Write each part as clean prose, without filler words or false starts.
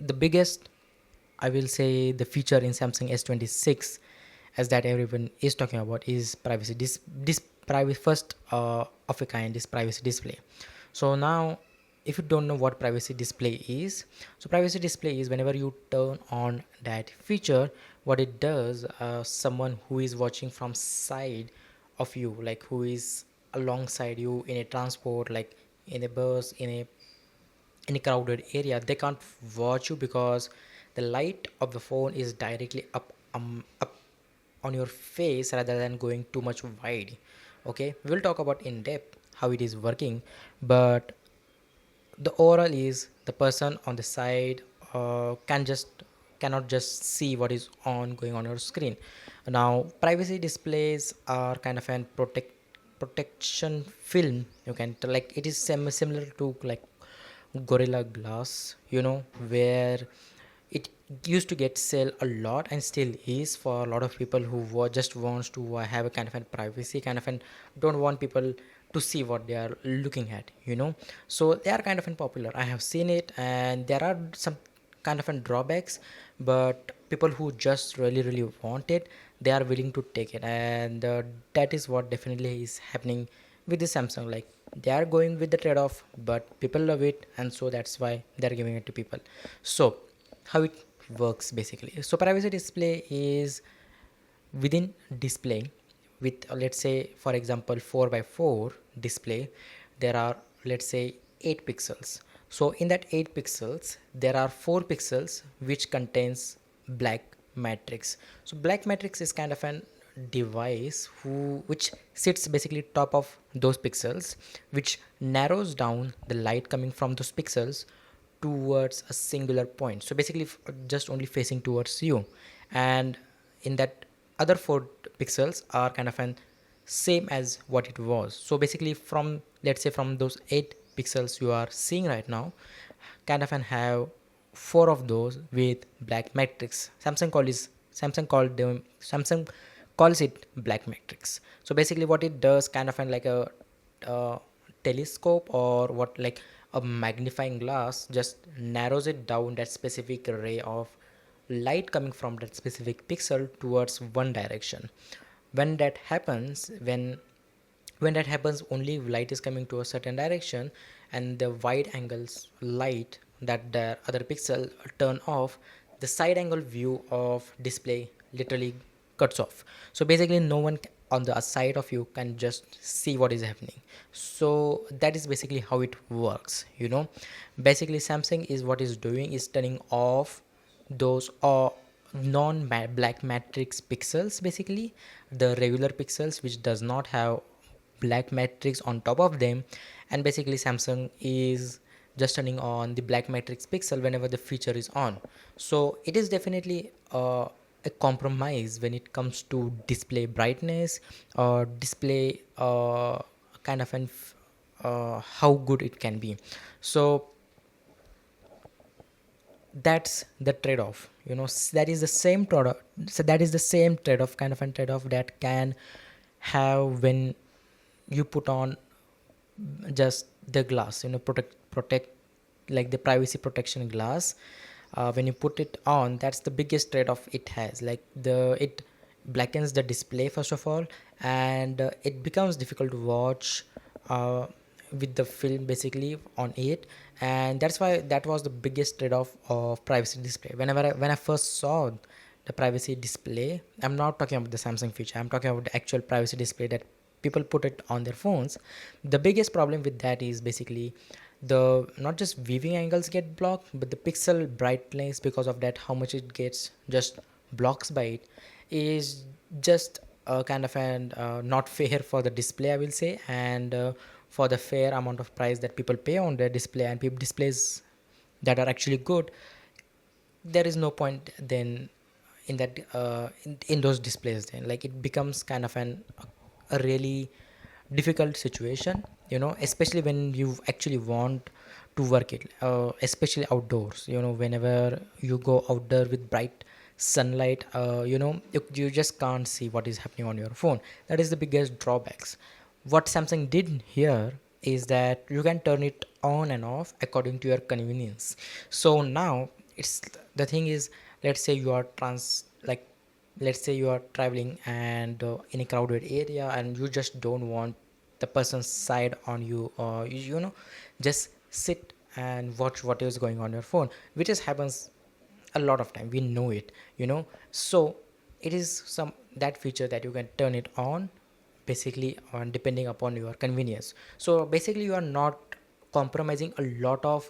the biggest, I will say, the feature in Samsung S26, as that everyone is talking about, is privacy. This privacy first of a kind is privacy display. So now, if you don't know what privacy display is, so privacy display is whenever you turn on that feature, what it does, someone who is watching from side of you, like who is alongside you in a transport, like in a bus, in a crowded area, they can't watch you because the light of the phone is directly up on your face rather than going too much wide. Okay, we'll talk about in depth how it is working, but the overall is the person on the side cannot just see what is on going on your screen. Now privacy displays are kind of an protection film, you can like it is similar to like Gorilla Glass, where it used to get sell a lot and still is for a lot of people who just wants to have a kind of a privacy, kind of an don't want people to see what they are looking at. So they are kind of unpopular. I have seen it, and there are some kind of drawbacks, but people who just really want it, they are willing to take it, and that is what definitely is happening with the Samsung. Like they are going with the trade-off, but people love it, and so that's why they're giving it to people. So how it works basically, so privacy display is within display with let's say for example 4 by 4 display, there are let's say 8 pixels. So in that 8 pixels there are 4 pixels which contains black matrix. So black matrix is kind of an device which sits basically top of those pixels, which narrows down the light coming from those pixels towards a singular point, so basically just only facing towards you. And in that other 4 pixels are kind of an same as what it was. So basically from let's say from those 8 pixels you are seeing right now, kind of an have 4 of those with black matrix. Samsung calls it black matrix. So basically what it does, kind of an like a uh, telescope or what, like a magnifying glass, just narrows it down that specific ray of light coming from that specific pixel towards one direction. When that happens, only light is coming to a certain direction, and the wide angles light that the other pixel turn off, the side angle view of display literally cuts off. So basically no one on the side of you can just see what is happening. So that is basically how it works. Basically Samsung is what is doing is turning off those non black matrix pixels, basically the regular pixels which does not have black matrix on top of them. And basically Samsung is just turning on the black matrix pixel whenever the feature is on. So it is definitely a compromise when it comes to display brightness or display kind of an how good it can be. So that's the trade-off. That is the same product, so that is the same trade-off, kind of a trade-off that can have when you put on just the glass, protect like the privacy protection glass. When you put it on, that's the biggest trade-off it has. Like it blackens the display first of all, and it becomes difficult to watch with the film basically on it. And that's why that was the biggest trade-off of privacy display. When I first saw the privacy display, I'm not talking about the Samsung feature, I'm talking about the actual privacy display that people put it on their phones. The biggest problem with that is basically the not just viewing angles get blocked, but the pixel brightness, because of that how much it gets just blocks by it, is just kind of an not fair for the display, I will say. And for the fair amount of price that people pay on their display, and displays that are actually good, there is no point then in that in those displays. Then like it becomes kind of a really difficult situation, especially when you actually want to work it, especially outdoors. Whenever you go out there with bright sunlight, you just can't see what is happening on your phone. That is the biggest drawbacks. What Samsung did here is that you can turn it on and off according to your convenience. So now it's the thing is, let's say you are let's say you are traveling and in a crowded area, and you just don't want the person's side on you, or you know, just sit and watch what is going on your phone, which is happens a lot of time, we know it, you know. So it is some that feature that you can turn it on, basically on depending upon your convenience. So basically you are not compromising a lot of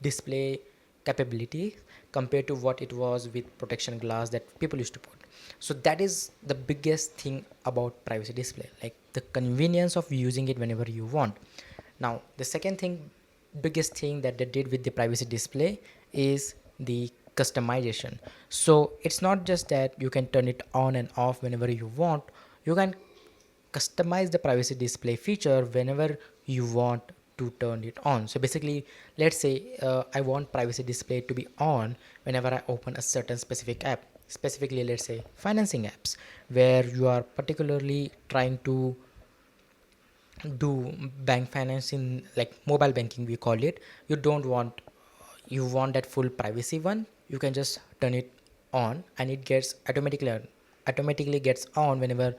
display capability compared to what it was with protection glass that people used to put. So that is the biggest thing about privacy display, like the convenience of using it whenever you want. Now the second thing, biggest thing that they did with the privacy display is the customization. So it's not just that you can turn it on and off whenever you want, you can customize the privacy display feature whenever you want to turn it on. So basically, let's say I want privacy display to be on whenever I open a certain specific app, specifically let's say financing apps, where you are particularly trying to do bank financing, like mobile banking we call it. You don't want, you want that full privacy one, you can just turn it on and it gets automatically gets on whenever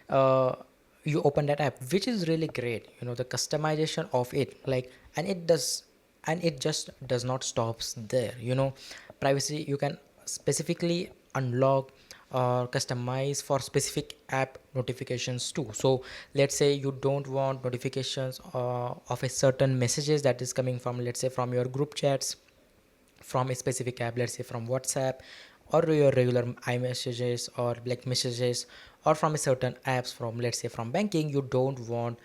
uh, you open that app, which is really great, you know, the customization of it, like, and it does, and it just does not stops there, you know. Privacy, you can specifically unlock or customize for specific app notifications too. So let's say you don't want notifications of a certain messages that is coming from, let's say from your group chats, from a specific app, let's say from WhatsApp or your regular iMessages or like messages, or from a certain apps from, let's say from banking. You don't want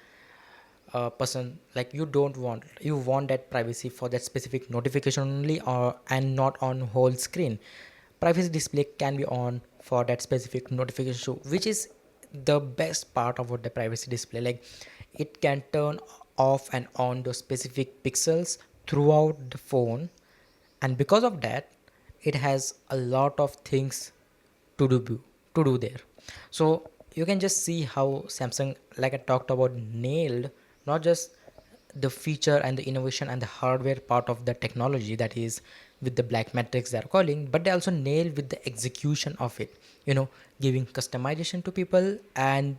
a person, like you don't want, you want that privacy for that specific notification only, or and not on whole screen. Privacy display can be on for that specific notification show, which is the best part about the privacy display. Like it can turn off and on those specific pixels throughout the phone, and because of that it has a lot of things to do there. So you can just see how Samsung, like I talked about, nailed not just the feature and the innovation and the hardware part of the technology, that is with the black matrix they're calling, but they also nail with the execution of it, you know, giving customization to people and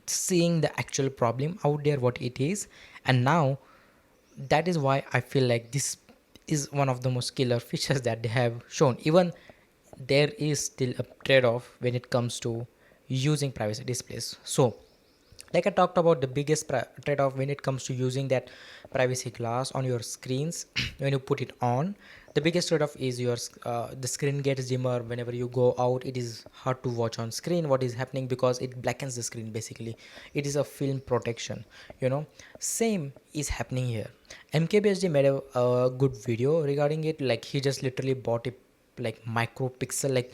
seeing the actual problem out there what it is. And now that is why I feel like this is one of the most killer features that they have shown. Even there is still a trade-off when it comes to using privacy displays. So like I talked about, the biggest trade-off when it comes to using that privacy glass on your screens when you put it on, the biggest trade-off is your the screen gets dimmer whenever you go out. It is hard to watch on screen what is happening because it blackens the screen. Basically it is a film protection, you know. Same is happening here. MKBHD made a good video regarding it. Like he just literally bought a like micro pixel, like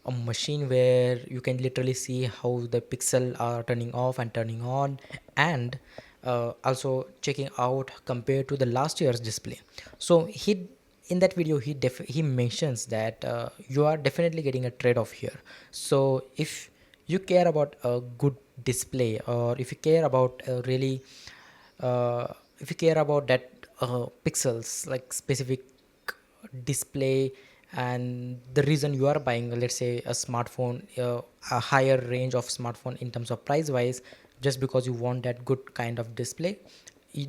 a machine where you can literally see how the pixel are turning off and turning on, and also checking out compared to the last year's display. So he, in that video he mentions that you are definitely getting a trade-off here. So if you care about a good display, or if you care about really if you care about that pixels, like specific display, and the reason you are buying, let's say a smartphone, a higher range of smartphone in terms of price wise, just because you want that good kind of display,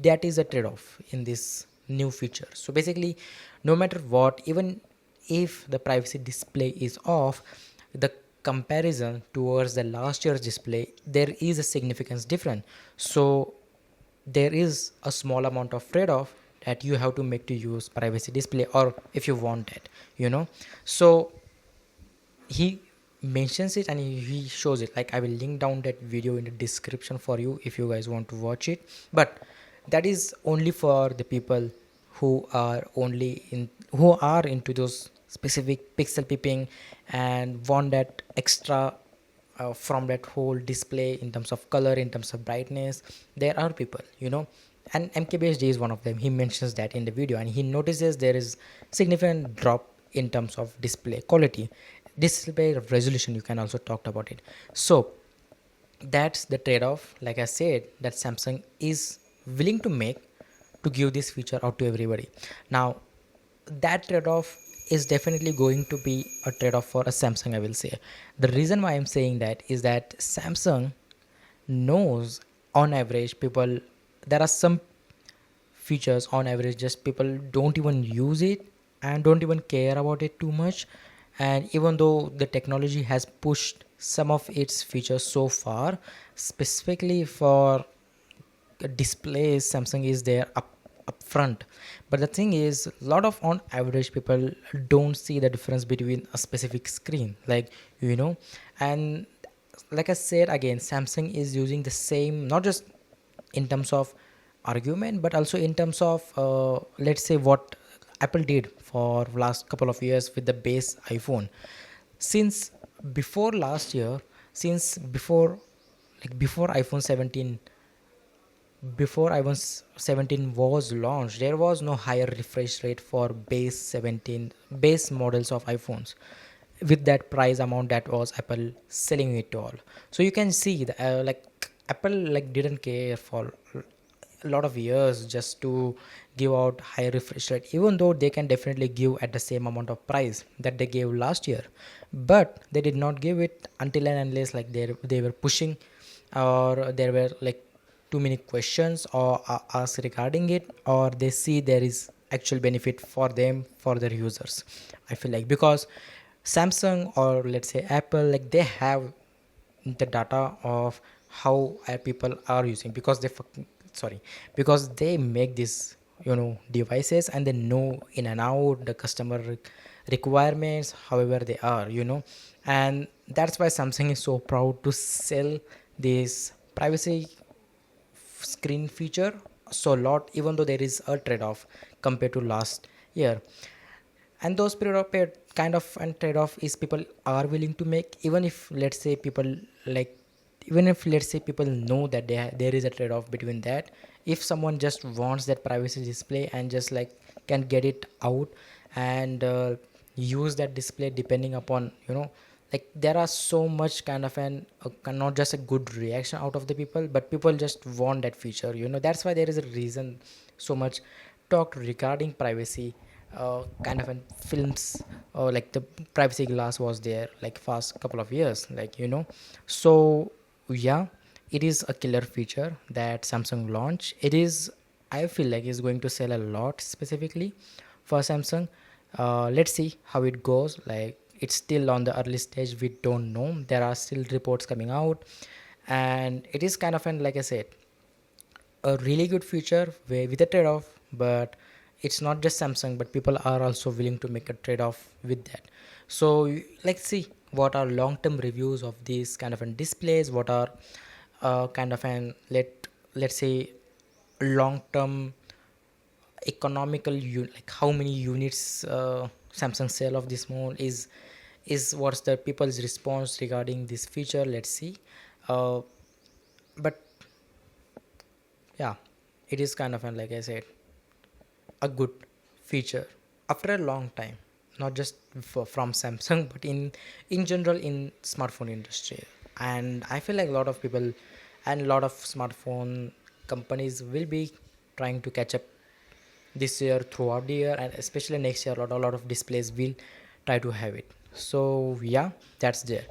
that is a trade-off in this new feature. So basically no matter what, even if the privacy display is off, the comparison towards the last year's display, there is a significance difference. So there is a small amount of trade-off that you have to make to use privacy display, or if you want it, you know. So he mentions it and he shows it. Like I will link down that video in the description for you if you guys want to watch it. But that is only for the people who are only in, who are into those specific pixel peeping and want that extra from that whole display in terms of color, in terms of brightness. There are people, you know, and MKBHD is one of them. He mentions that in the video, and he notices there is significant drop in terms of display quality, display resolution. You can also talk about it. So that's the trade-off, like I said, that Samsung is willing to make to give this feature out to everybody. Now that trade-off is definitely going to be a trade-off for a Samsung, I will say. The reason why I'm saying that is that Samsung knows, on average, people, there are some features on average just people don't even use it and don't even care about it too much. And even though the technology has pushed some of its features so far, specifically for displays, Samsung is there up front. But the thing is, a lot of on average people don't see the difference between a specific screen, like, you know. And like I said again, Samsung is using the same, not just in terms of argument, but also in terms of let's say what Apple did for last couple of years with the base iPhone. Since before last year, since before, like before iPhone 17, before iOS 17 was launched, there was no higher refresh rate for base 17 base models of iPhones with that price amount that was Apple selling it to all. So you can see the, like Apple like didn't care for a lot of years just to give out higher refresh rate, even though they can definitely give at the same amount of price that they gave last year. But they did not give it until and unless like they were pushing, or there were like too many questions or asked regarding it, or they see there is actual benefit for them, for their users. I feel like because Samsung or let's say Apple, like they have the data of how people are using, because sorry, because they make these, you know, devices, and they know in and out the customer requirements however they are, you know. And that's why Samsung is so proud to sell this privacy screen feature so lot, even though there is a trade-off compared to last year. And those period of kind of and trade-off is people are willing to make, even if let's say people like, even if let's say people know that there is a trade-off between that. If someone just wants that privacy display and just like can get it out and use that display depending upon, you know, like there are so much kind of an not just a good reaction out of the people, but people just want that feature, you know. That's why there is a reason so much talked regarding privacy, kind of in films, or like the privacy glass was there like past couple of years, like, you know. So yeah, it is a killer feature that Samsung launched. It is, I feel like is going to sell a lot specifically for Samsung. Let's see how it goes. Like it's still on the early stage, we don't know, there are still reports coming out. And it is kind of an, like I said, a really good feature with a trade-off. But it's not just Samsung, but people are also willing to make a trade-off with that. So let's see what are long-term reviews of these kind of an displays, what are kind of an let's say long-term economical like how many units Samsung sell of this model is what's the people's response regarding this feature. Let's see. But yeah, it is kind of an, like I said, a good feature after a long time, not just from Samsung, but in general in smartphone industry. And I feel like a lot of people and a lot of smartphone companies will be trying to catch up this year, throughout the year, and especially next year a lot of displays will try to have it. So yeah, that's there.